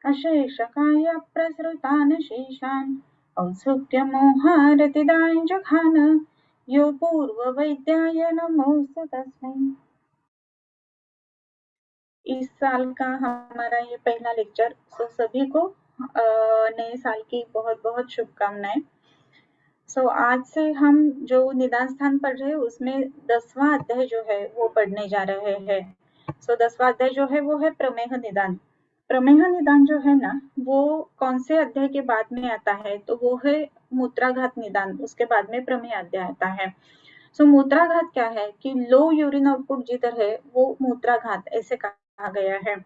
अशेषकाय प्रसृतान् शेषान् औत्सुक्यमोहारतिदां जघान यो पूर्ववैद्याय नमोस्तु तस्मै। इस साल का हमारा ये पहला लेक्चर, सो सभी को नए साल की बहुत बहुत शुभकामनाएं। सो आज से हम जो निदान स्थान पढ़ रहे हैं उसमें 10वां अध्याय जो है वो पढ़ने जा रहे हैं। सो 10वां अध्याय जो है वो है प्रमेह निदान। प्रमेह निदान जो है ना वो कौन से अध्याय के बाद में आता है, तो वो है मूत्राघात निदान, उसके बाद में प्रमेह अध्याय आता है। सो मूत्राघात क्या है कि लो यूरिन आउटपुट जिधर है वो मूत्राघात ऐसे कहा गया है,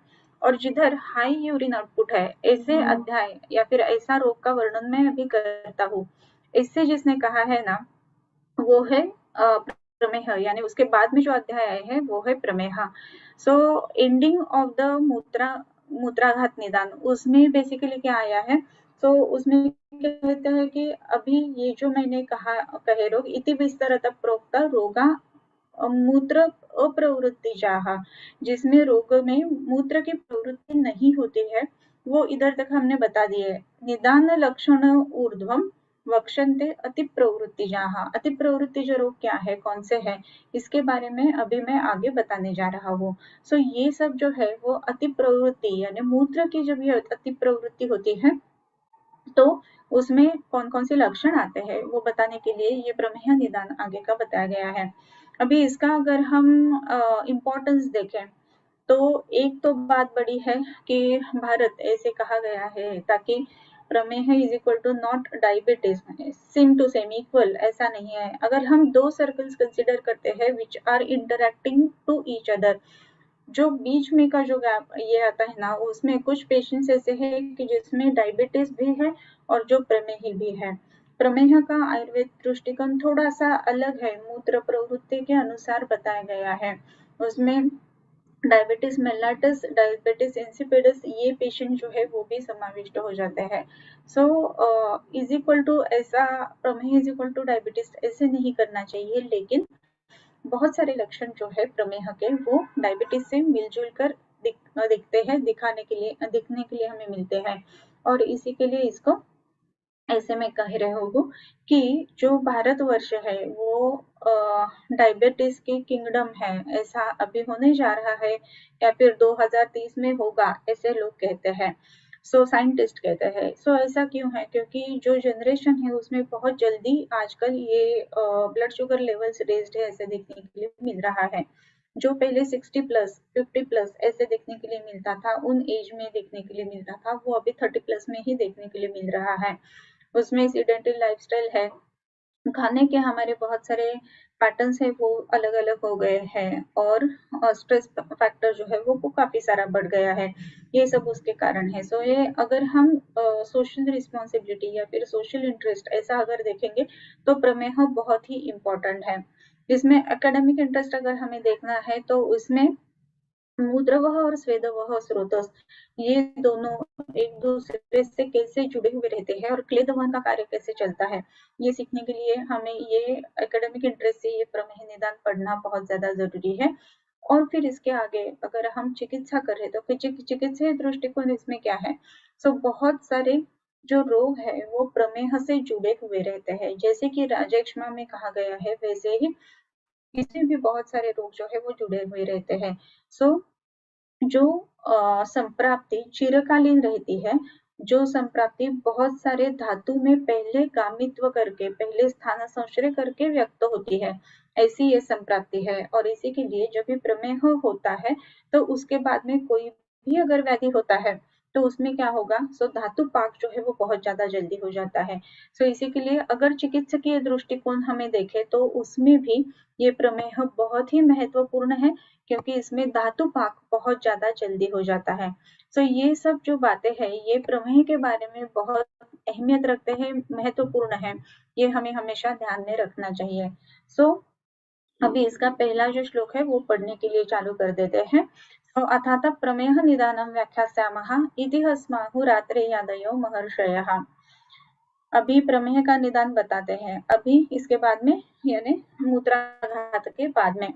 और जिधर हाई यूरिन आउटपुट है ऐसे अध्याय या फिर ऐसा रोग का वर्णन मैं अभी करता हूँ। इससे जिसने कहा है ना वो है प्रमेह, यानी उसके बाद में जो अध्याय आए हैं वो है प्रमेह। सो एंडिंग ऑफ द मूत्राघात निदान, उसमें बेसिकली क्या आया है, तो उसमें कहते हैं कि अभी ये जो मैंने कहे रोग इति विस्तरत प्रोक्त रोगा मूत्र अप्रवृत्तिजाः, जिसमें रोग में मूत्र की प्रवृत्ति नहीं होती है, वो इधर तक हमने बता दिए। निदान लक्षण ऊर्ध्वम वक्षन्ते अति प्रवृत्तिजाः। अति प्रवृत्ति जो रोग क्या है, कौन से है, इसके बारे में अभी मैं आगे बताने जा रहा हूँ। सो ये सब जो है वो अति प्रवृत्ति यानी मूत्र की जब ये अति प्रवृत्ति होती है तो उसमें कौन कौन से लक्षण आते हैं वो बताने के लिए ये प्रमेह निदान आगे का बताया गया है। अभी इसका अगर हम इम्पोर्टेंस देखें तो एक तो बात बड़ी है कि भारत ऐसे कहा गया है ताकि प्रमेह is equal to not diabetes, same to same equal ऐसा नहीं है। अगर हम दो सर्कल्स कंसिडर करते हैं which are interacting to each other, जो बीच में का जो गैप ये आता है ना उसमें कुछ पेशेंट्स ऐसे हैं कि जिसमें डायबिटीज भी है और जो प्रमेह भी है। प्रमेह का आयुर्वेद दृष्टिकोण थोड़ा सा अलग है, मूत्र प्रवृत्ति के अनुसार बताया गया है। उसमें डायबिटीज मेलाइटस, डायबिटीज इंसिपिडस, ये पेशेंट जो है वो भी समाविष्ट हो जाते हैं। सो इज इक्वल टू ऐसा प्रमेह इज इक्वल टू डायबिटीज ऐसे नहीं करना चाहिए, लेकिन बहुत सारे लक्षण जो है प्रमेह के वो डायबिटीज से मिलजुल कर दिखते हैं, दिखने के लिए हमें मिलते हैं। और इसी के लिए इसको ऐसे मैं कह रही हूँ कि जो भारतवर्ष है वो डायबिटीज की किंगडम है, ऐसा अभी होने जा रहा है या फिर 2030 में होगा ऐसे लोग कहते हैं। सो साइंटिस्ट कहते हैं। सो ऐसा क्यों है, क्योंकि जो जनरेशन है उसमें बहुत जल्दी आजकल ये ब्लड शुगर लेवल्स रेज्ड है ऐसे देखने के लिए मिल रहा है। जो पहले 60 प्लस 50 प्लस ऐसे देखने के लिए मिलता था, उन एज में देखने के लिए मिलता था, वो अभी 30 प्लस में ही देखने के लिए मिल रहा है। उसमें सीडेंटरी लाइफस्टाइल है, खाने के हमारे बहुत सारे पैटर्न्स है वो अलग अलग हो गए हैं, और स्ट्रेस फैक्टर जो है वो काफी सारा बढ़ गया है। ये सब उसके कारण है। सो ये अगर हम सोशल रिस्पॉन्सिबिलिटी या फिर सोशल इंटरेस्ट ऐसा अगर देखेंगे तो प्रमेह बहुत ही इम्पोर्टेंट है। इसमें एकेडमिक इंटरेस्ट अगर हमें देखना है तो उसमें मूत्रवह और स्वेदवह स्रोतस, ये दोनों एक दूसरे से कैसे जुड़े हुए रहते हैं और क्लेदवहन का कार्य कैसे चलता है, ये सीखने के लिए हमें ये एकेडमिक इंटरेस्ट से ये प्रमेह निदान पढ़ना बहुत ज्यादा जरूरी है। और फिर इसके आगे अगर हम चिकित्सा कर रहे तो चिकित्सीय दृष्टिकोण इसमें क्या है, सो बहुत सारे जो रोग है वो प्रमेह से जुड़े हुए रहते हैं। जैसे कि राजक्षमा में कहा गया है वैसे ही इसमें भी बहुत सारे रोग जो है वो जुड़े हुए रहते हैं। सो जो संप्राप्ति चिरकालीन रहती है, जो संप्राप्ति बहुत सारे धातु में पहले गामित्व करके, पहले स्थान संश्रय करके व्यक्त होती है, ऐसी ये संप्राप्ति है। और इसी के लिए जब भी प्रमेह होता है तो उसके बाद में कोई भी अगर व्याधि होता है तो उसमें क्या होगा, सो धातु पाक जो है वो बहुत ज्यादा जल्दी हो जाता है। सो इसी के लिए अगर चिकित्सकीय दृष्टिकोण हमें देखे तो उसमें भी ये प्रमेह बहुत ही महत्वपूर्ण है, क्योंकि इसमें धातु पाक बहुत ज्यादा जल्दी हो जाता है। सो ये सब जो बातें हैं ये प्रमेह के बारे में बहुत अहमियत रखते हैं, महत्वपूर्ण है, ये हमें हमेशा ध्यान में रखना चाहिए। सो अभी इसका पहला जो श्लोक है वो पढ़ने के लिए चालू कर देते हैं। सो अथात प्रमेह निदानम व्याख्यास्यामः इति हस्माहुरात्रेयादयो महर्षयः। अभी प्रमेह का निदान बताते हैं, अभी इसके बाद में यानी मूत्राघात के बाद में।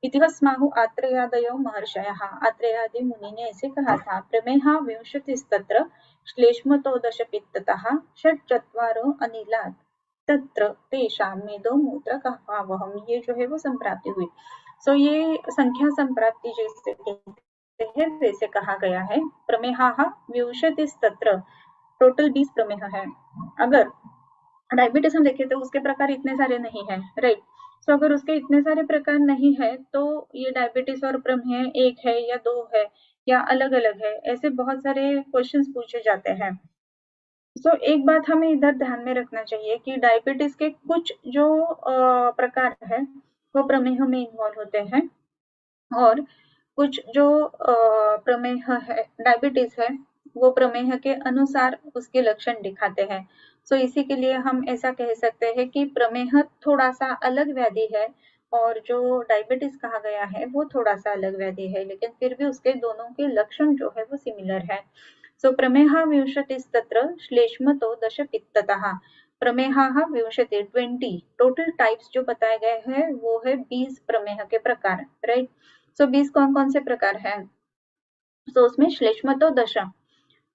इति स्माहु आत्रेयादयो महर्षयः। आत्रेयादि मुनि ने ऐसे कहा था। प्रमेह विंशतिस्तत्र श्लेष्मतो दशपित्ततः षट्चत्वारो अनिलात् तत्र तेषां मेदो मूत्र कफावहम्। ये जो है वो संप्राप्ति हुई। सो ये संख्या संप्राप्ति जैसे कहते हैं वैसे कहा गया है। प्रमेहाः विंशतिस्तत्र, टोटल 20 प्रमेह है। अगर डायबिटीज हम देखें तो उसके प्रकार इतने सारे नहीं है, राइट। सो अगर उसके इतने सारे प्रकार नहीं है तो ये डायबिटीज और प्रमेह एक है या दो है या अलग अलग है, ऐसे बहुत सारे क्वेश्चंस पूछे जाते हैं। सो एक बात हमें इधर ध्यान में रखना चाहिए कि डायबिटीज के कुछ जो प्रकार है वो प्रमेह में इन्वॉल्व होते हैं और कुछ जो प्रमेह है, डायबिटीज है, वो प्रमेह के अनुसार उसके लक्षण दिखाते हैं। सो इसी के लिए हम ऐसा कह सकते हैं कि प्रमेह थोड़ा सा अलग व्याधि है और जो डायबिटीज कहा गया है वो थोड़ा सा अलग व्याधि है, लेकिन फिर भी उसके दोनों के लक्षण जो है वो सिमिलर है। सो प्रमेह विंशतिस्तत्र श्लेष्मतो दशपित्ततः। प्रमेहाः विंशति 20 टोटल टाइप्स जो बताए गए हैं वो है 20 प्रमेह के प्रकार, राइट। सो 20 कौन कौन से प्रकार हैं? सो उसमें श्लेष्मतो दश,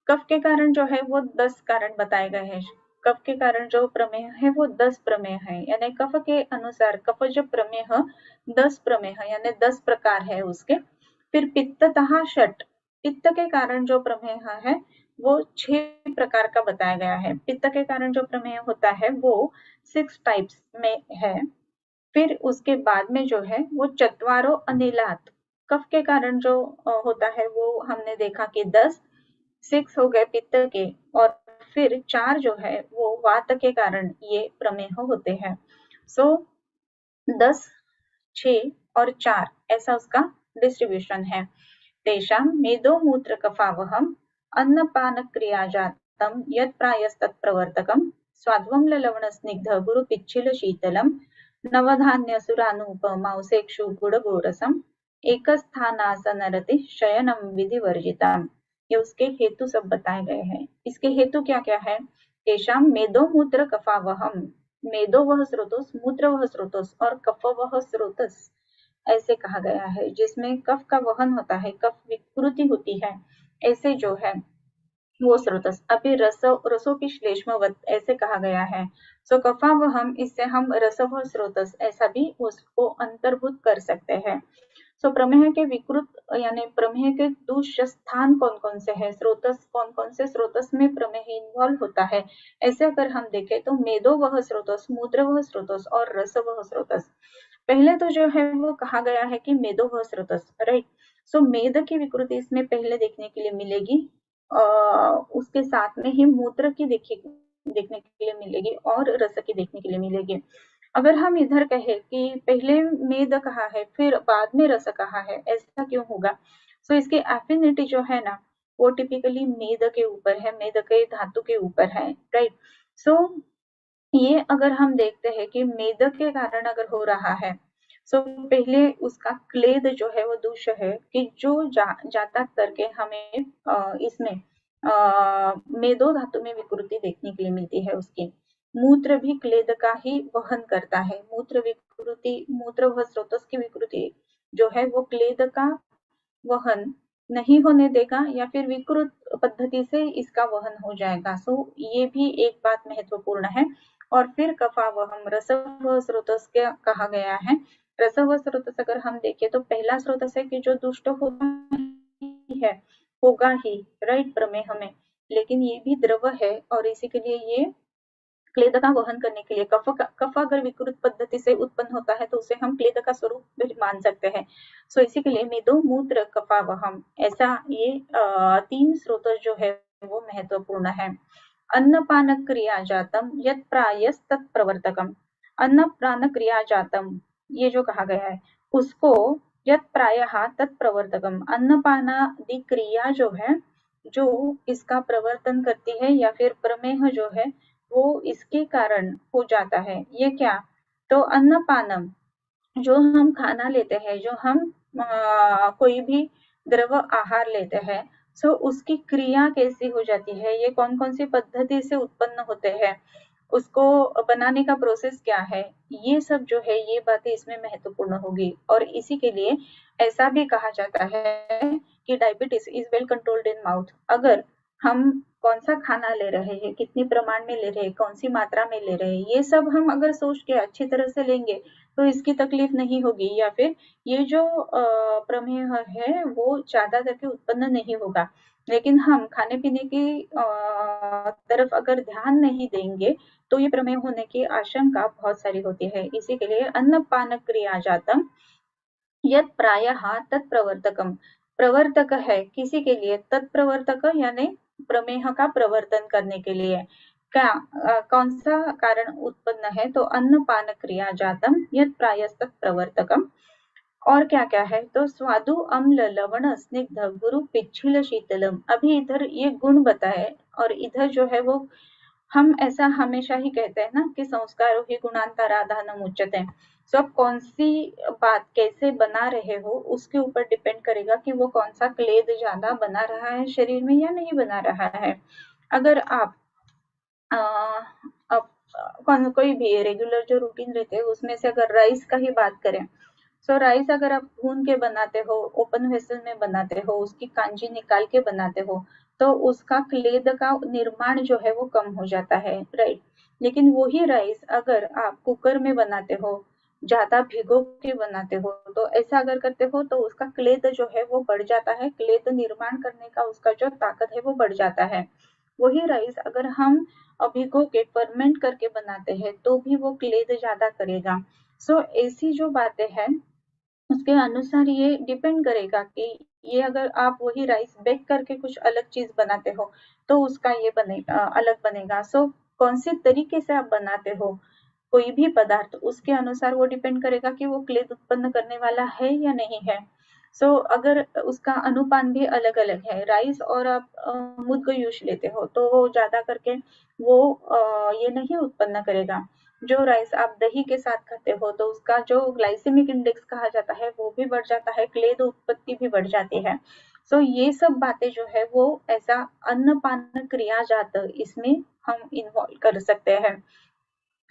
कफ के कारण जो है वो 10 कारण बताए गए हैं। कफ के कारण जो प्रमेह है वो 10 प्रमेह है, यानी कफ के अनुसार कफज प्रमेह 10 प्रमेह यानी 10 प्रकार है उसके। फिर पित्ततः षट, पित्त के कारण जो प्रमेह है वो 6 प्रकार का बताया गया है। पित्त के कारण जो प्रमेह होता है वो 6 टाइप्स में है। फिर उसके बाद में जो है वो चत्वारो अनिलात, कफ के कारण जो होता है वो हमने देखा कि 10, 6 हो गए पित्त के, और फिर 4 जो है वो वात के कारण ये प्रमेह होते हैं। सो 10, 6 और 4 ऐसा उसका डिस्ट्रीब्यूशन है। तेषां मेदो मूत्र कफावहम अन्नपान क्रिया जातम यत् प्रायस्तत् प्रवर्तकम स्वाध्वम लवण स्निग्ध गुरु पिच्छिल शीतलम नवधान्य सुरानुपमांसेक्षु गुड़गोरसम एकस्थानासनरति शयनम विधि वर्जितम। ये उसके हेतु सब बताए गए हैं। इसके हेतु क्या क्या है? तेषां मेदो मूत्र कफावहम, मेदो वह स्रोतोस, मूत्र वह स्रोतोस और कफ वह स्रोतस ऐसे कहा गया है, जिसमें कफ का वहन होता है, कफ विकृति होती है, ऐसे जो है वो स्रोतस। अभी रसों की श्लेष्मवत ऐसे कहा गया है। सो कफावहम, इससे हम रसव स्रोतस ऐसा भी उसको अंतर्भूत कर सकते हैं। सो प्रमेह के विकृत यानी प्रमेह के दूष्य स्थान कौन कौन से है, स्रोतस कौन कौन से स्रोतस में प्रमेह इन्वॉल्व होता है, ऐसे अगर हम देखें तो मेदो वह स्रोतस, मूत्र वह स्रोतस और रस वह स्रोतस। पहले तो जो है वो कहा गया है कि मेदो वह स्रोतस, राइट। सो मेद की विकृति इसमें पहले देखने के लिए मिलेगी, उसके साथ में ही मूत्र की देखने के लिए मिलेगी और रस की देखने के लिए मिलेगी। अगर हम इधर कहे कि पहले मेद कहा है फिर बाद में रस कहा है, ऐसा क्यों होगा? सो इसकी एफिनिटी जो है ना वो टिपिकली मेद के ऊपर है, मेद के धातु के ऊपर है, राइट। सो ये अगर हम देखते हैं कि मेद के कारण अगर हो रहा है, सो पहले उसका क्लेद जो है वो दूष्य है कि जो जाता करके हमें इसमें मेदो धातु में विकृति देखने के लिए मिलती है उसकी। मूत्र भी क्लेद का ही वहन करता है। मूत्र विकृति, मूत्र वह स्रोतस की विकृति जो है वो क्लेद का वहन नहीं होने देगा या फिर विकृत पद्धति से इसका वहन हो जाएगा। सो ये भी एक बात महत्वपूर्ण है। और फिर कफावहम, रसव स्रोतस क्या कहा गया है? रसव स्रोतस अगर हम देखें तो पहला स्रोतस है कि जो दुष्ट होगा ही, राइट, प्रमेह में, लेकिन ये भी द्रव है और इसी के लिए ये क्लेद का वहन करने के लिए कफ अगर विकृत पद्धति से उत्पन्न होता है तो उसे हम क्लेद का स्वरूप मान सकते हैं। सो इसी के लिए मेदो मूत्र कफावहम, ऐसा ये 3 स्रोत जो है वो महत्वपूर्ण है। अन्नपान क्रिया जातम यत् प्रायस्तत् प्रवर्तकम, अन्न प्राण क्रिया जातम ये जो कहा गया है उसको यत् प्रायः तत् प्रवर्तकम, अन्नपानादि क्रिया जो है जो इसका प्रवर्तन करती है या फिर प्रमेह जो है वो इसके कारण हो जाता है। ये क्या? तो अन्नपानम, जो हम खाना लेते हैं, जो हम कोई भी द्रव आहार लेते हैं, सो उसकी क्रिया कैसी हो जाती है, ये कौन कौन सी पद्धति से उत्पन्न होते हैं, उसको बनाने का प्रोसेस क्या है, ये सब जो है ये बातें इसमें महत्वपूर्ण होगी। और इसी के लिए ऐसा भी कहा जाता है कि diabetes is well controlled in mouth. अगर हम कौन सा खाना ले रहे हैं, कितनी प्रमाण में ले रहे हैं, कौन सी मात्रा में ले रहे हैं, ये सब हम अगर सोच के अच्छी तरह से लेंगे तो इसकी तकलीफ नहीं होगी, या फिर ये जो प्रमेह है वो ज्यादा करके उत्पन्न नहीं होगा। लेकिन हम खाने पीने की तरफ अगर ध्यान नहीं देंगे तो ये प्रमेह होने की आशंका बहुत सारी होती है। इसी के लिए अन्नपान क्रिया जातम यद प्रायः तत्प्रवर्तकम, प्रवर्तक है किसी के लिए, तत्प्रवर्तक यानी प्रमेह का प्रवर्तन करने के लिए क्या कौन सा कारण उत्पन्न है, तो अन्नपान क्रिया जातम यद प्रायस्तत् प्रवर्तकम। और क्या क्या है, तो स्वादु अम्ल लवण स्निग्ध गुरु पिच्छिल शीतलम। अभी इधर ये गुण बताए, और इधर जो है वो हम ऐसा हमेशा ही कहते हैं ना कि संस्कारो ही गुणांतराधानम उच्यते। सो आप कौन सी बात कैसे बना रहे हो उसके ऊपर डिपेंड करेगा कि वो कौन सा क्लेद ज्यादा बना रहा है शरीर में या नहीं बना रहा है। अगर आप अब कोई भी रेगुलर जो रूटीन रहते हैं उसमें से अगर राइस का ही बात करें, सो राइस अगर आप भून के बनाते हो, ओपन वेसल में बनाते हो, उसकी कांजी निकाल के बनाते हो, तो उसका क्लेद का निर्माण जो है वो कम हो जाता है, राइट। लेकिन वही राइस अगर आप कुकर में बनाते हो, ज्यादा भिगो के बनाते हो, तो ऐसा अगर करते हो तो उसका क्लेद जो है वो बढ़ जाता है, क्लेद निर्माण करने का उसका जो ताकत है वो बढ़ जाता है। वही राइस अगर हम भिगो के फर्मेंट करके बनाते हैं तो भी वो क्लेद ज्यादा करेगा। सो ऐसी जो बातें हैं उसके अनुसार ये डिपेंड करेगा कि ये अगर आप वही राइस बेक करके कुछ अलग चीज बनाते हो तो उसका ये अलग बनेगा। सो कौन से तरीके से आप बनाते हो कोई भी पदार्थ, उसके अनुसार वो डिपेंड करेगा कि वो क्लेद उत्पन्न करने वाला है या नहीं है। सो अगर उसका अनुपान भी अलग अलग है, राइस और आप मुद्गयूश लेते हो तो वो ज्यादा करके वो ये नहीं उत्पन्न करेगा। जो राइस आप दही के साथ खाते हो तो उसका जो ग्लाइसेमिक इंडेक्स कहा जाता है वो भी बढ़ जाता है, क्लेद उत्पत्ति भी बढ़ जाती है। सो ये सब बातें जो है वो ऐसा अन्नपान क्रिया जात इसमें हम इन्वॉल्व कर सकते हैं।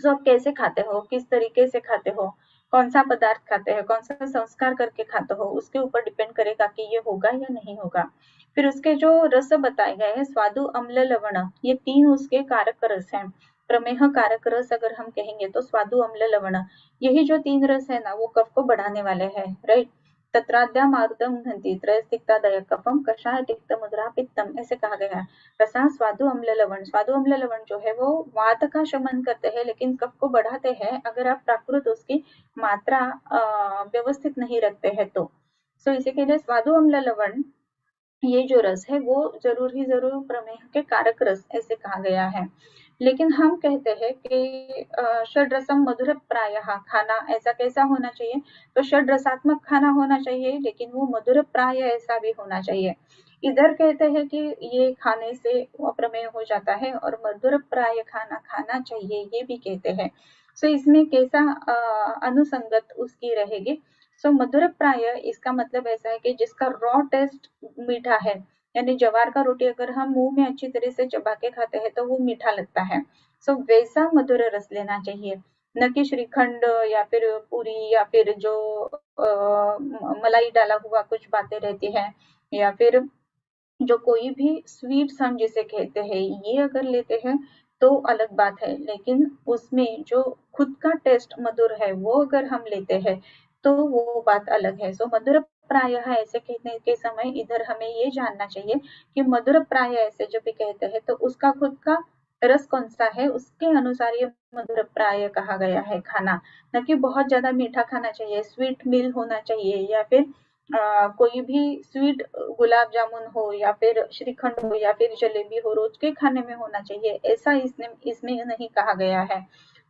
सो आप कैसे खाते हो, किस तरीके से खाते हो, कौन सा पदार्थ खाते हैं, कौन सा संस्कार करके खाते हो, उसके ऊपर डिपेंड करेगा कि ये होगा या नहीं होगा। फिर उसके जो रस बताए गए हैं, स्वादु अम्ल लवण, ये तीन उसके कारक रस हैं। प्रमेह कारक रस अगर हम कहेंगे तो स्वादु अम्ल लवण, यही जो तीन रस है ना वो कफ को बढ़ाने वाले हैं, राइट। तत्राद्या मारुतम घंटी त्रयस्तिक्तादय कफम कषाय तिक्त मुद्रा पित्तम, ऐसे कहा गया है। रसा स्वादु अम्ल लवण, स्वादु अम्ल लवण जो है वो वात का शमन करते हैं लेकिन कफ को बढ़ाते हैं अगर आप प्राकृत उसकी मात्रा व्यवस्थित नहीं रखते हैं तो। सो इसी के लिए स्वादु अम्ल लवण ये जो रस है वो जरूर ही जरूर प्रमेह के कारक रस ऐसे कहा गया है। लेकिन हम कहते हैं कि षड रसम मधुर प्रायः, खाना ऐसा कैसा होना चाहिए, तो षड रसात्मक खाना होना चाहिए लेकिन वो मधुर प्राय ऐसा भी होना चाहिए। इधर कहते हैं कि ये खाने से प्रमेय हो जाता है और मधुर प्राय खाना खाना चाहिए ये भी कहते हैं। सो इसमें कैसा अनुसंगत उसकी रहेगी। सो मधुर प्राय इसका मतलब ऐसा है कि जिसका रॉ टेस्ट मीठा है, यानी जवार का रोटी अगर हम मुंह में अच्छी तरह से चबा के खाते हैं तो वो मीठा लगता है। सो वैसा मधुर रस लेना चाहिए, न कि श्रीखंड या फिर पूरी या फिर जो मलाई डाला हुआ कुछ बातें रहती है, या फिर जो कोई भी स्वीट्स हम जिसे कहते हैं ये अगर लेते हैं तो अलग बात है, लेकिन उसमें जो खुद का टेस्ट मधुर है वो अगर हम लेते हैं तो वो बात अलग है। सो मधुर प्राय ऐसे कहने के समय इधर हमें ये जानना चाहिए कि मधुर प्राय ऐसे जब भी कहते हैं तो उसका खुद का रस कौन सा है उसके अनुसार ये मधुर प्राय कहा गया है खाना। न कि बहुत ज्यादा मीठा खाना चाहिए, स्वीट मील होना चाहिए, या फिर कोई भी स्वीट गुलाब जामुन हो या फिर श्रीखंड हो या फिर जलेबी हो रोज के खाने में होना चाहिए, ऐसा इसमें नहीं कहा गया है।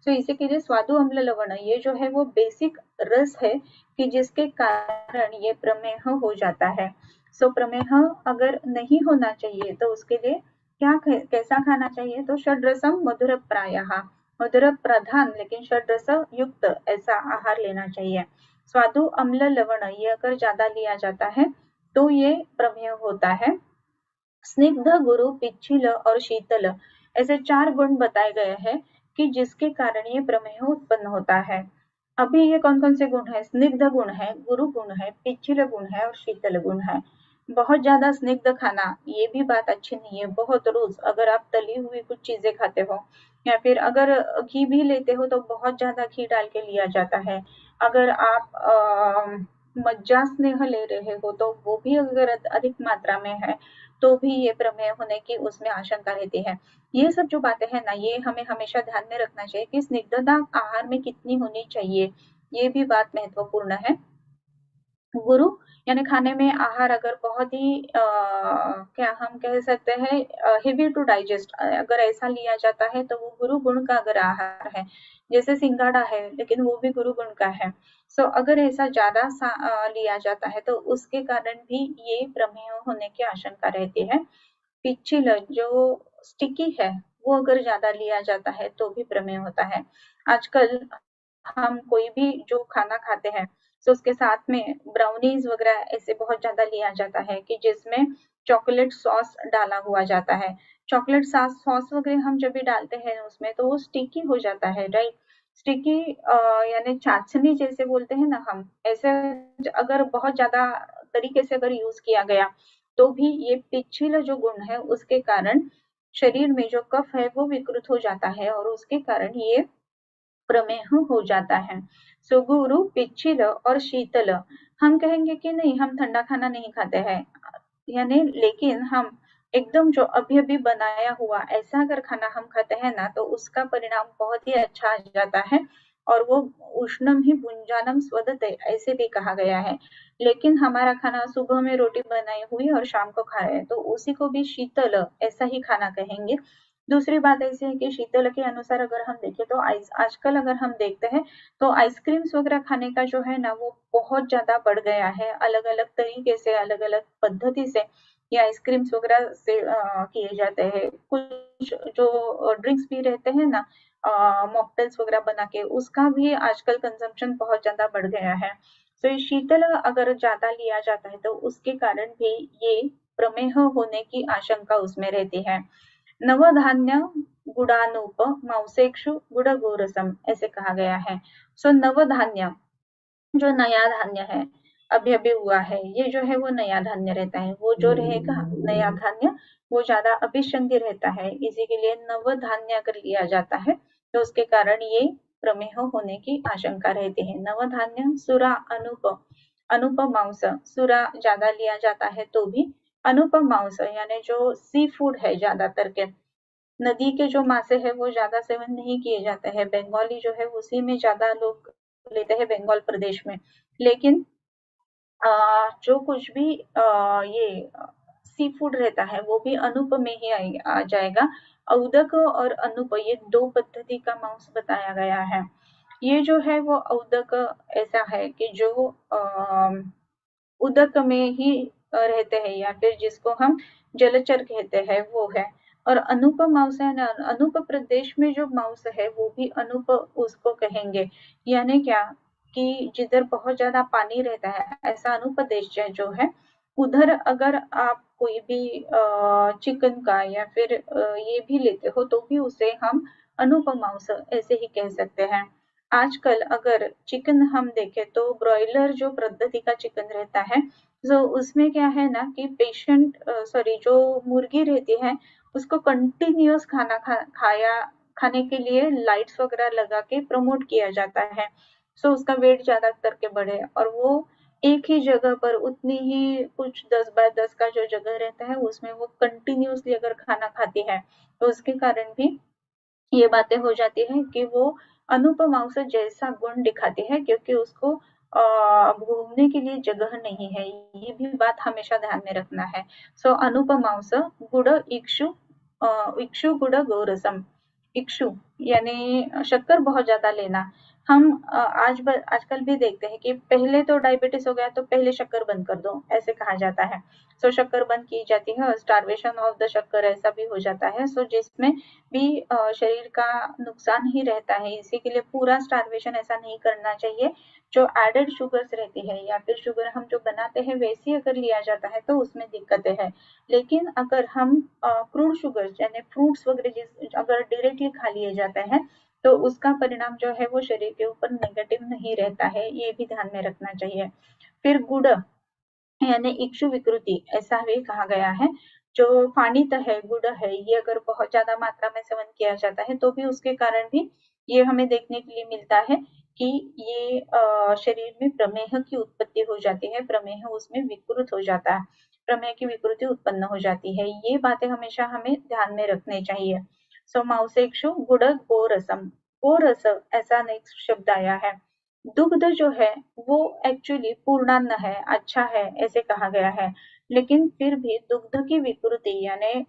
तो इसी के लिए स्वादु अम्ल लवण ये जो है वो बेसिक रस है कि जिसके कारण ये प्रमेह हो जाता है। सो प्रमेह अगर नहीं होना चाहिए तो उसके लिए क्या कैसा खाना चाहिए, तो षड रसम मधुर प्रायः, मधुर प्रधान लेकिन षड रस युक्त ऐसा आहार लेना चाहिए। स्वादु अम्ल लवण ये अगर ज्यादा लिया जाता है तो ये प्रमेय होता है। स्निग्ध गुरु पिच्छिल और शीतल, ऐसे चार गुण बताए गए हैं कि जिसके कारण ये प्रमेह उत्पन्न होता है। अभी ये कौन-कौन से गुण है? स्निग्ध गुण है, गुरु गुण है, पिच्छिल गुण है और शीतल गुण है। बहुत ज़्यादा स्निग्ध खाना, ये भी बात अच्छी नहीं है। बहुत रोज़ अगर आप तली हुई कुछ चीज़ें खाते हो या फिर अगर घी भी लेते हो तो बहुत ज़्यादा घी डाल के लिया जाता है। अगर आप मज्जा स्नेह ले रहे हो तो वो भी अगर अधिक मात्रा में है, तो भी ये प्रमेह होने की उसमें आशंका रहती है। ये सब जो बातें हैं ना, ये हमें हमेशा ध्यान में रखना चाहिए कि स्निग्धता आहार में कितनी होनी चाहिए, ये भी बात महत्वपूर्ण है। गुरु यानी खाने में आहार अगर बहुत ही क्या हम कह सकते हैं हेवी टू डाइजेस्ट अगर ऐसा लिया जाता है तो वो गुरु गुण का अगर आहार है, जैसे सिंगाड़ा है लेकिन वो भी गुरु गुण का है। सो अगर ऐसा ज़्यादा लिया जाता है तो उसके कारण भी ये प्रमेह होने की आशंका रहती है। पिच्छिल जो स्टिकी है, वो अगर ज़्यादा लिया जाता है तो भी प्रमेह होता है। आजकल हम कोई भी जो खाना खाते हैं तो उसके साथ में ब्राउनीज वगैरह ऐसे बहुत ज़्यादा लिया जाता है कि जिसमें चॉकलेट सॉस डाला हुआ जाता है। चॉकलेट सॉस वगैरह हम जब भी डालते हैं उसमें तो वो स्टिकी हो जाता है, राइट? स्टिकी यानी चाशनी जैसे बोलते हैं ना हम, ऐसे अगर बहुत ज़्यादा तरीके से अगर यूज़ किया गया, तो भी ये पिच्छिल जो गुण है उसके कारण शरीर में जो कफ है वो विकृत हो जाता है और उसके कारण ये प्रमेह हो जाता है। सुगुरु, पिच्छिल और शीतल हम कहेंगे कि नहीं हम ठंडा खाना नहीं खाते हैं यानी लेकिन हम एकदम जो अभी-अभी बनाया हुआ ऐसा अगर खाना हम खाते हैं ना तो उसका परिणाम बहुत ही अच्छा आ जाता है और वो उष्णम ही भुंजानम स्वदते ऐसे भी कहा गया है। लेकिन हमारा खाना सुबह में रोटी बनाई हुई और शाम को खा रहे हैं तो उसी को भी शीतल ऐसा ही खाना कहेंगे। दूसरी बात ऐसी है कि शीतल के अनुसार अगर हम देखें तो आजकल अगर हम देखते हैं तो आइसक्रीम्स वगैरह खाने का जो है ना वो बहुत ज़्यादा बढ़ गया है। अलग-अलग तरीके से, अलग-अलग पद्धति से ये आइसक्रीम्स वगैरह से किए जाते हैं। कुछ जो ड्रिंक्स भी रहते हैं ना मॉकटेल्स वगैरह बना के उसका भी आजकल कंजम्पशन बहुत ज़्यादा बढ़ गया है। तो ये शीतल अगर ज़्यादा लिया जाता है तो उसके कारण भी ये प्रमेह होने की आशंका उसमें रहती है। नवधान्य गुडानूप मांसेक्षु गुडगोरसम ऐसे कहा गया है। सो नवधान्य जो नया धान्य है, अभी-अभी हुआ है, ये जो है वो नया धान्य रहता है। वो जो रहेगा नया धान्य वो ज़्यादा अभिसंधि रहता है। इसी के लिए नवधान्य अगर लिया जाता है, तो उसके कारण ये प्रमेह होने की आशंका रहती है। नवधान्य, सुरा, अनूप मांस, सुरा ज़्यादा लिया जाता है तो भी अनूप मांस यानी जो सी फूड है ज़्यादातर के नदी के जो मासे हैं वो ज़्यादा सेवन नहीं किए जाते हैं। बंगाली जो है उसी में ज़्यादा लोग लेते हैं बंगाल प्रदेश में। लेकिन जो कुछ भी ये सी फूड रहता है वो भी अनूप में ही आ जाएगा। औदक और अनूप ये 2 पद्धति का मांस बताया गया है। ये जो है वो औदक ऐसा है कि जो उदक में ही रहते हैं या फिर जिसको हम जलचर कहते हैं वो है और अनूप मांस है ना अनूप प्रदेश में जो मांस है वो भी अनूप उसको कहेंगे यानी क्या कि जिधर बहुत ज्यादा पानी रहता है ऐसा अनूप देश है जो है उधर अगर आप कोई भी चिकन का या फिर ये भी लेते हो तो भी उसे हम अनूप मांस ऐसे ही कह सकते हैं आजकल अगर चिकन हम देखें तो ब्रॉयलर जो पद्धति का चिकन रहता है तो उसमें क्या है ना कि जो मुर्गी रहती है उसको कंटिन्यूअस खाया खाने के लिए लाइट्स वगैरह लगा के प्रमोट किया जाता है सो उसका वेट ज्यादा करके बढ़े और वो एक ही जगह पर उतनी ही कुछ 10 बाय 10 का जो जगह रहता है उसमें वो कंटिन्यूअसली अगर खाना खाती है तो उसके कारण भी ये बातें हो जाती है कि वो अनुपमाओं से जैसा गुण दिखाती है क्योंकि उसको घूमने के लिए जगह नहीं है ये भी बात हमेशा ध्यान में रखना है सो अनुपमाओं से गुड़ इक्षु गुड़ गौरसम इक्षु यानी शक्कर बहुत ज्यादा लेना हम आजकल भी देखते हैं कि पहले तो डायबिटीज हो गया तो पहले शक्कर बंद कर दो ऐसे कहा जाता है सो शक्कर बंद की जाती है और स्टार्वेशन ऑफ द शक्कर ऐसा भी हो जाता है सो जिसमें भी शरीर का नुकसान ही रहता है इसी के लिए पूरा स्टार्वेशन ऐसा नहीं करना चाहिए जो एडेड शुगर्स रहती है या फिर शुगर हम जो बनाते हैं वैसी अगर लिया जाता है तो उसमें दिक्कतें हैं लेकिन अगर हम क्रूड शुगर यानी फ्रूट्स वगैरह अगर डायरेक्टली खा लिए जाते हैं तो उसका परिणाम जो है वो शरीर के ऊपर नेगेटिव नहीं रहता है, ये भी ध्यान में रखना चाहिए। फिर गुड़ यानी इक्षु विकृति ऐसा भी कहा गया है। जो फानित है, गुड़ है, ये अगर बहुत ज्यादा मात्रा में सेवन किया जाता है तो भी उसके कारण भी ये हमें देखने के लिए मिलता है कि ये शरीर में प्रमेह की उत्पत्ति हो जाती है, प्रमेह उसमें विकृत हो जाता है, प्रमेह की विकृति उत्पन्न हो जाती है। ये बातें हमेशा हमें ध्यान में रखनी चाहिए। सो मांसेक्षु गुड़ गोरसम, गोरस ऐसा नेक्स्ट शब्द आया है। दुग्ध जो है वो एक्चुअली पूर्णान्न है, अच्छा है, ऐसे कहा गया है। लेकिन फिर भी दुग्ध की विकृति यानी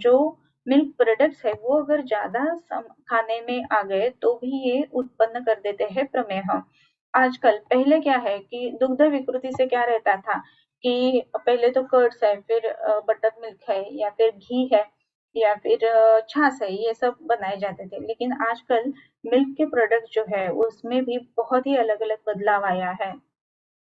जो मिल्क प्रोडक्ट्स है वो अगर ज्यादा खाने में आ गए तो भी ये उत्पन्न कर देते हैं प्रमेह। आजकल पहले क्या है कि दुग्ध विकृति से क्या रहता था कि पहले तो कर्ड्स है, फिर बटर मिल्क है, या फिर घी है, या फिर छाछ है, ये सब बनाए जाते थे। लेकिन आजकल मिल्क के प्रोडक्ट जो है उसमें भी बहुत ही अलग अलग बदलाव आया है।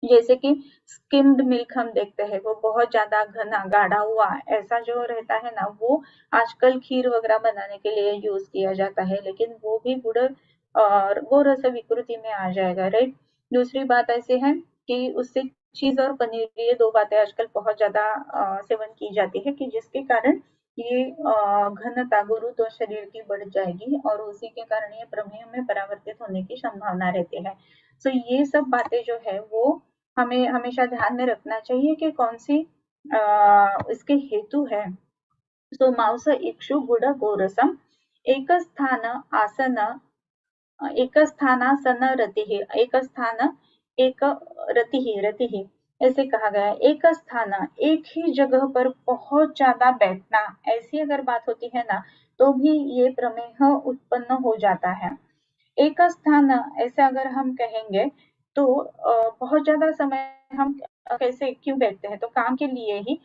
जैसे कि स्किम्ड मिल्क हम देखते हैं, वो बहुत ज्यादा घना गाढ़ा हुआ ऐसा जो रहता है ना, वो आजकल खीर वगैरह बनाने के लिए यूज किया जाता है, लेकिन वो भी गुड़ और वो रस विकृति में आ जाएगा, राइट। दूसरी बात ऐसे है कि उससे चीज और पनीर, ये दो बातें आजकल बहुत ज्यादा सेवन की जाती है कि जिसके कारण ये घनता गुरुत्व शरीर की बढ़ जाएगी और उसी के कारण ये प्रमेह में परावर्तित होने की संभावना रहती है। तो ये सब बातें जो है वो हमें हमेशा ध्यान में रखना चाहिए कि कौन सी इसके हेतु है। सो मांस इक्षु गुड गोरसम एक स्थान आसन एक स्थानासन रतिः, एक स्थान एक रतिः ऐसे कहा गया है। एक स्थान एक ही जगह पर बहुत ज्यादा बैठना, ऐसी अगर बात होती है ना तो भी ये प्रमेह उत्पन्न हो जाता है। एक स्थान ऐसे अगर हम कहेंगे तो बहुत ज्यादा समय हम कैसे क्यों बैठते हैं, तो काम के लिए ही।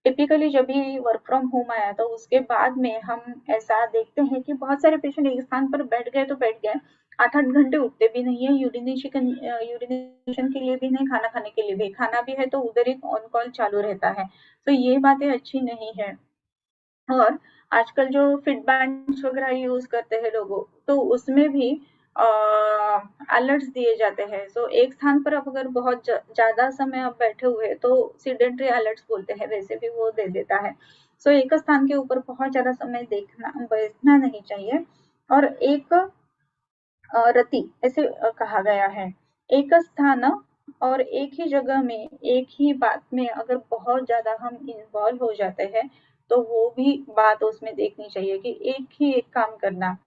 टिपिकली जब भी वर्क फ्रॉम होम आया तो उसके बाद में हम ऐसा देखते हैं कि बहुत सारे पेशेंट एक स्थान पर बैठ गए तो बैठ गए, 8-8 घंटे उठते भी नहीं है, यूरिनेशन के लिए भी नहीं, खाना खाने के लिए भी, खाना भी है तो उधर ही ऑन कॉल चालू रहता है। तो ये बातें अच्छी नहीं है। और आजकल जो फिट बैंड्स वगैरह यूज करते हैं लोगों, तो उसमें भी अलर्ट्स दिए जाते हैं। सो एक स्थान पर आप अगर बहुत ज्यादा समय आप बैठे हुए तो सीडेंटरी अलर्ट्स बोलते हैं, वैसे भी वो दे देता है। सो एक स्थान के ऊपर बहुत ज्यादा समय देखना बैठना नहीं चाहिए। और एक रति ऐसे कहा गया है, एक स्थान और एक ही जगह में एक ही बात में अगर बहुत ज्यादा हम इन्वॉल्व हो जाते हैं तो वो भी बात उसमें देखनी चाहिए कि एक ही एक काम करना।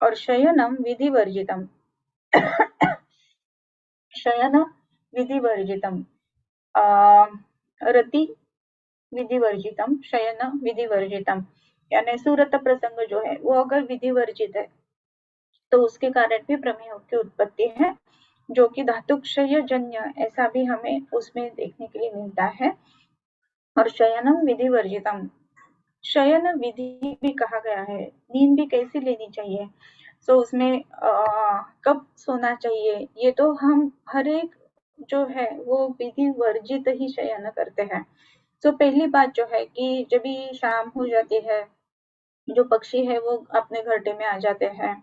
और शयनम विधि वर्जितम, शयन विधि वर्जितम, रति विधि वर्जितम, शयन विधि वर्जितम, यानी सूरत प्रसंग जो है वो अगर विधि वर्जित है तो उसके कारण भी प्रमेह की उत्पत्ति है, जो कि धातुक्षय जन्य ऐसा भी हमें उसमें देखने के लिए मिलता है। और शयनम विधि वर्जितम, शयन विधि भी कहा गया है, नींद भी कैसी लेनी चाहिए। सो उसमें कब सोना चाहिए, ये तो हम हर एक जो है वो विधि वर्जित ही शयन करते हैं। सो पहली बात जो है कि जब भी शाम हो जाती है, जो पक्षी है वो अपने घरटे में आ जाते हैं,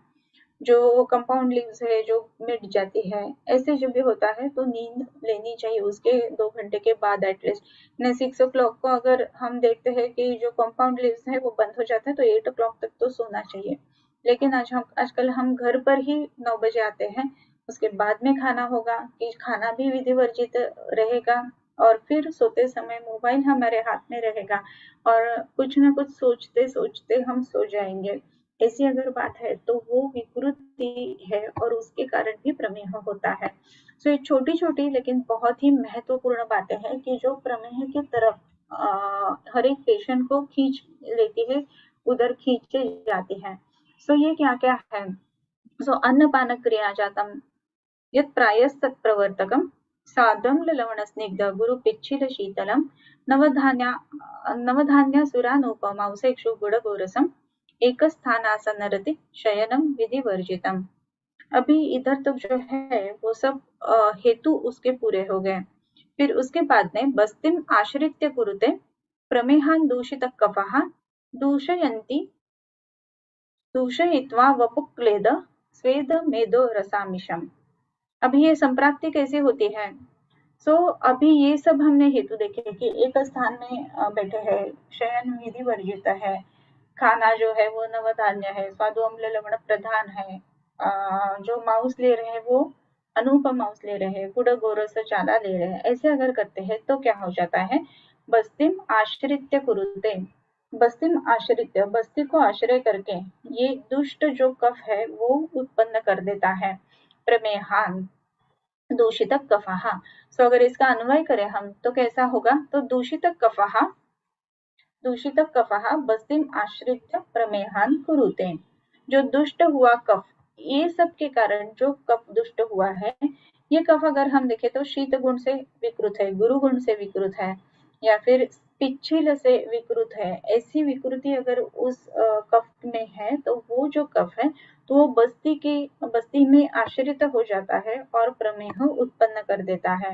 जो कंपाउंड लीव्स है जो मिट जाती है, ऐसे जब भी होता है तो नींद लेनी चाहिए उसके 2 घंटे के बाद एटलीस्ट। 6 o'clock को अगर हम देखते हैं कि जो कंपाउंड लीव्स है वो बंद हो जाता है तो 8 o'clock तक तो सोना चाहिए। लेकिन आजकल हम घर पर ही 9 बजे आते हैं, उसके बाद में खाना होगा कि खाना भी विधि वर्जित रहेगा, और फिर सोते समय मोबाइल हमारे हाथ में रहेगा और कुछ ना कुछ सोचते सोचते हम सो जाएंगे। ऐसी अगर बात है तो वो विकृति है और उसके कारण भी प्रमेह होता है। सो ये छोटी छोटी लेकिन बहुत ही महत्वपूर्ण बातें हैं कि जो प्रमेह की तरफ हर एक पेशेंट को खींच लेती है, उधर खींचे जाती है। सो ये क्या क्या है। सो अन्नपान क्रिया जातम यत् प्रायस्तत्प्रवर्तकम साधं लवण स्निग्ध गुरु पिच्छिल शीतलम नवधान्या नवधान्यासुरानुपमौसेक्षु गुड़गोरसम एक स्थानासन रति शयनम विधि वर्जितम। अभी इधर तक जो है वो सब हेतु उसके पूरे हो गए। फिर उसके बाद में बस्तिम आश्रित्य कुरुते प्रमेहान दूषित कफहा दूषयन्ति दूषयित्वा वपुक्लेद स्वेद मेदो रसामिषम। अभी ये संप्राप्ति कैसे होती है? अभी ये सब हमने हेतु देखे कि एक स्थान में बैठे हैं, शयन विधि वर्जित है, खाना जो है वो नवधान्य है, स्वादु अम्ल लवण प्रधान है, जो मांस ले रहे हैं वो अनूप मांस ले रहे हैं, गुड़ गोरस चाला ले रहे हैं, ऐसे अगर करते हैं तो क्या हो जाता है? बस्तिम आश्रित्य कुरुते, बस्तिम आश्रित्य, बस्ती को आश्रय करके ये दुष्ट जो कफ है वो उत्पन्न कर देता है। प्रमेहान दूषित कफहा। अगर इसका अन्वय करें हम तो कैसा होगा? तो दूषित कफहा बस्तिम आश्रित्य प्रमेहान कुरुते। जो दुष्ट हुआ कफ, ये सब के कारण जो कफ दुष्ट हुआ है, ये कफ अगर हम देखें तो शीत गुण से विकृत है, गुरु गुण से विकृत है, या फिर पिच्छिल से विकृत है, ऐसी विकृति अगर उस कफ में है तो वो जो कफ है तो वो बस्ती में आश्रित हो जाता है और प्रमेह उत्पन्न कर देता है।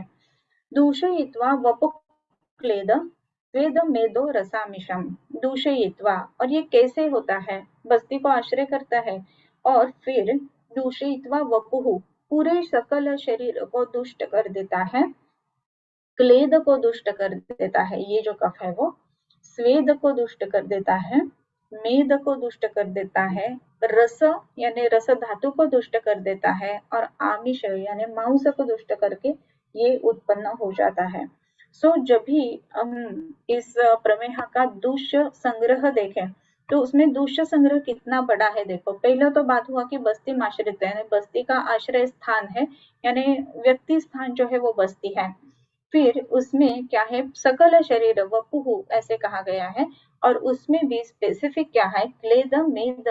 दूषयित्वा वपुक्लेद स्वेद मेदो रसामिषम। दूषयित्वा, और ये कैसे होता है? बस्ती को आश्रय करता है और फिर दूषयित्वा वपुहु, पूरे सकल शरीर को दुष्ट कर देता है, क्लेद को दुष्ट कर देता है, ये जो कफ है वो स्वेद को दुष्ट कर देता है, मेद को दुष्ट कर देता है, रस यानी रस धातु को दुष्ट कर देता है, और आमिष यानी मांस को दुष्ट करके ये उत्पन्न हो जाता है। जब भी हम इस प्रमेह का दूष्य संग्रह देखें तो उसमें दूष्य संग्रह कितना बड़ा है। देखो, पहला तो बात हुआ कि बस्ती आश्रित है, यानी बस्ती का आश्रय स्थान है, यानी व्यक्ति स्थान जो है वो बस्ती है। फिर उसमें क्या है? सकल शरीर वपुहु ऐसे कहा गया है, और उसमें भी स्पेसिफिक क्या है? क्लेद, मेद,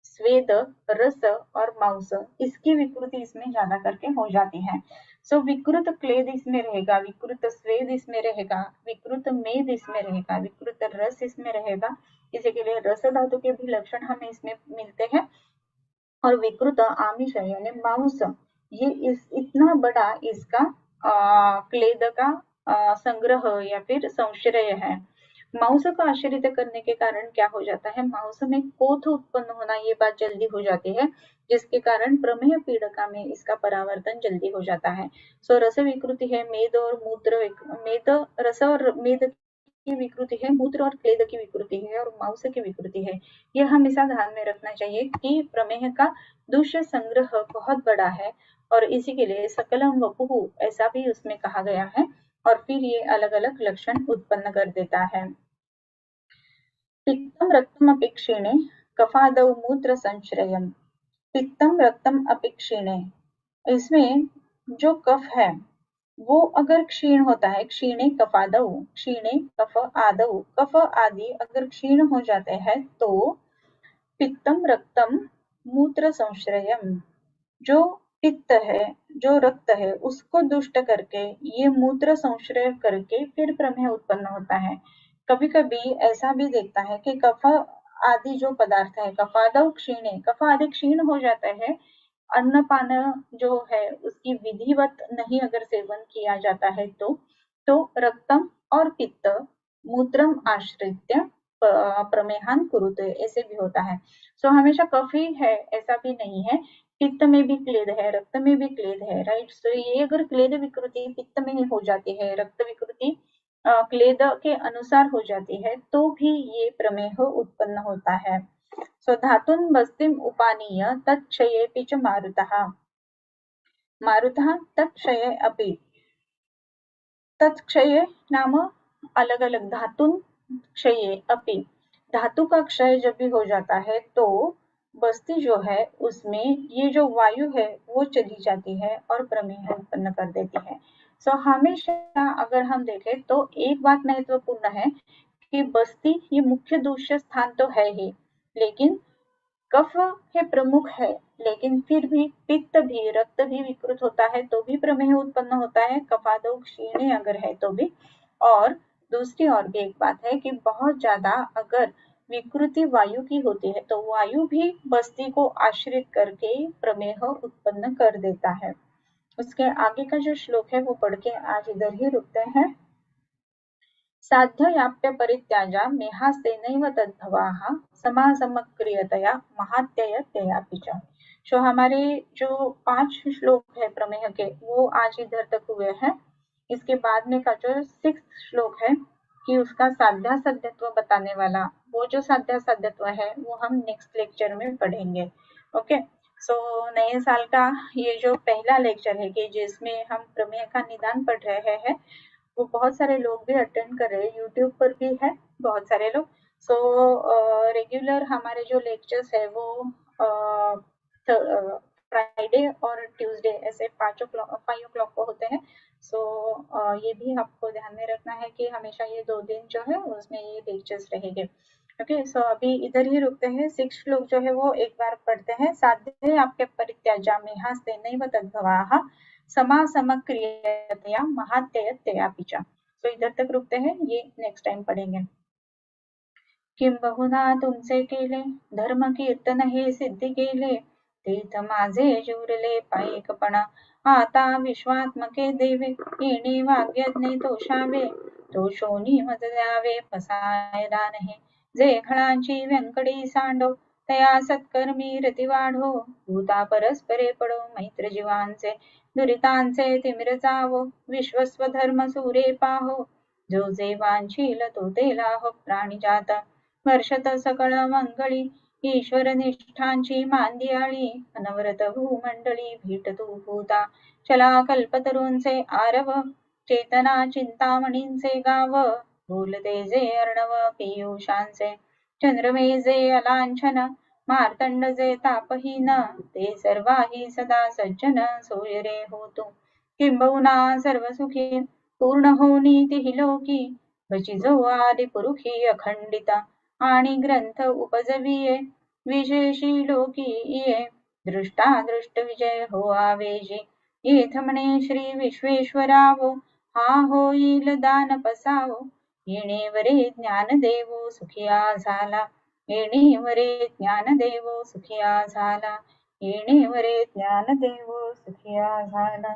स्वेद, रस और मांस, इसकी विकृति इसमें ज्यादा करके हो जाती है। विकृत क्लेद इसमें रहेगा, विकृत स्वेद इसमें रहेगा, विकृत मेद इसमें रहेगा, विकृत रस इसमें रहेगा। इसी के लिए रस धातु के भी लक्षण हमें इसमें मिलते हैं। और विकृत आमिष यानी मांस, ये इतना बड़ा इसका क्लेद का संग्रह या फिर संश्रय है। मांस को आश्रित करने के कारण क्या हो जाता है? मांस में कोथ उत्पन्न होना, ये बात जल्दी हो जाती है, जिसके कारण प्रमेह पीड़िका में इसका परावर्तन जल्दी हो जाता है। रस विकृति है, मेद और मूत्र, मेद, रस और मेद की विकृति है, मूत्र और क्लेद की विकृति है, और मांस की विकृति है। यह हमेशा ध्यान में रखना चाहिए कि प्रमेह का दूष्य संग्रह बहुत बड़ा है, और इसी के लिए सकलम वपुहु ऐसा भी उसमें कहा गया है, और फिर ये अलग अलग लक्षण उत्पन्न कर देता है। पित्तम रक्तम अपि क्षीणे कफादौ मूत्र संश्रयम। पित्तम रक्तम अपि क्षीणे, इसमें जो कफ है वो अगर क्षीण होता है, क्षीणे कफादौ, क्षीणे कफ आदौ, कफ आदि अगर क्षीण हो जाते हैं तो पित्तम रक्तम मूत्र संश्रयम, जो पित्त है, जो रक्त है, उसको दुष्ट करके ये मूत्र संश्रय करके फिर प्रमेह उत्पन्न होता है। कभी कभी ऐसा भी देखता है कि कफ आदि जो पदार्थ है, कफादौ क्षीणे, कफ आदि क्षीण हो जाता है, अन्नपान जो है उसकी विधिवत नहीं अगर सेवन किया जाता है तो रक्तम और पित्त मूत्रम आश्रित्य प्रमेहान कुरुते, ऐसे भी होता है। हमेशा कफ ही है ऐसा भी नहीं है, पित्त में भी क्लेद है, रक्त में भी क्लेद है, राइट। ये अगर क्लेद विकृति पित्त में ही हो जाती है, रक्त विकृति क्लेद के अनुसार हो जाती है, तो भी ये प्रमेह उत्पन्न होता है। धातुन बस्तिम उपानीय तत्क्षयेऽपि च मारुतः तत्क्षये अपि। तत्क्षये नाम अलग अलग, धातुन क्षये अपि, धातु का क्षय जब भी हो जाता है तो बस्ती जो है उसमें ये जो वायु है वो चली जाती है और प्रमेह उत्पन्न कर देती है। हमेशा अगर हम देखें तो एक बात महत्वपूर्ण है कि बस्ती ये मुख्य दूषित स्थान तो है ही, लेकिन कफ है प्रमुख है, लेकिन फिर भी पित्त भी, रक्त भी विकृत होता है तो भी प्रमेह उत्पन्न होता है, कफादौ क्षीणे अगर है तो भी। और दूसरी और भी एक बात है कि बहुत ज्यादा अगर विकृति वायु की होती है तो वायु भी बस्ती को आश्रित करके प्रमेह उत्पन्न कर देता है। उसके आगे का जो श्लोक है वो पढ़ के आज इधर ही रुकते हैं। साध्ययाप्य परित्याजा मेहास्तेनैव तद्भवाः समासमक्रियतया महात्ययत्ययापि च। जो हमारे जो 5 श्लोक है प्रमेय के वो आज इधर तक हुए हैं। इसके बाद में का जो 6th श्लोक है कि उसका साध्यासाध्यत्व बताने वाला वो जो साध्यासाध्यत्व है वो हम नेक्स्ट लेक्चर में पढ़ेंगे। ओके, सो नए साल का ये जो पहला लेक्चर है कि जिसमें हम प्रमेय का निदान पढ़ रहे हैं वो बहुत सारे लोग भी अटेंड कर रहे हैं, यूट्यूब पर भी है बहुत सारे लोग। सो रेगुलर हमारे जो लेक्चर्स है वो फ्राइडे और ट्यूसडे ऐसे 5 o'clock को होते हैं। सो ये भी आपको ध्यान में रखना है कि हमेशा ये 2 दिन जो है उसमें ये लेक्चर्स रहेंगे। ओके, सो अभी इधर ही रुकते हैं। 6 श्लोक जो है वो एक बार पढ़ते हैं। साध्य आपके परित्याजामि हास्तेनैव तद्भवाः समासमक्रियतया महात्ययत्ययापि च। तो इधर तक रुकते हैं, ये नेक्स्ट टाइम पढ़ेंगे। किं बहुना तुमचे केले धर्म कीर्तन हे सिद्धी केले तीर्थ माझे जुरले पायिकपणा आता विश्वात्मके देवे येणे वाग्यज्ञे तोषावे तोषोनी मज द्यावे फसायला नाही जे खळांची व्यंकडी सांडो तया सत्कर्मी रती वाढो भूता परस्परे पडो मैत्र जीवांचे दुरितांचे तिमिर जावो विश्वस्व धर्म सुरे पाहो जो जे वांछील तो ते लाहो प्राणी जाता वर्षत सकळ मंगळी ईश्वर निष्ठांची मांदियाळी अनवरत भूमंडळी भेटतू भूता चला कल्पतरूंचे आरव चेतना चिंतामणींचे गाव बोलते जे अर्णव पीयूषांचे चंद्रमे जे अलांछन मार्तंड जे तापहीन ते सर्वाही सदा सज्जन सोय रे होतो किंबहुना सर्व सुखी पूर्ण होनी तिही लोकी भची जो आदि पुरुषी अखंडिता आणि ग्रंथ उपजविये विशेषी लोकी ये दृष्टा दृष्ट विजय हो आवेजी येथ म्हणे श्री विश्वेश्वरावो हा होईल दान पसावो येणेवरे ज्ञान देवो सुखिया झाला येणेवरे ज्ञान देवो सुखिया झाला येणेवरे ज्ञान देवो सुखिया झाला।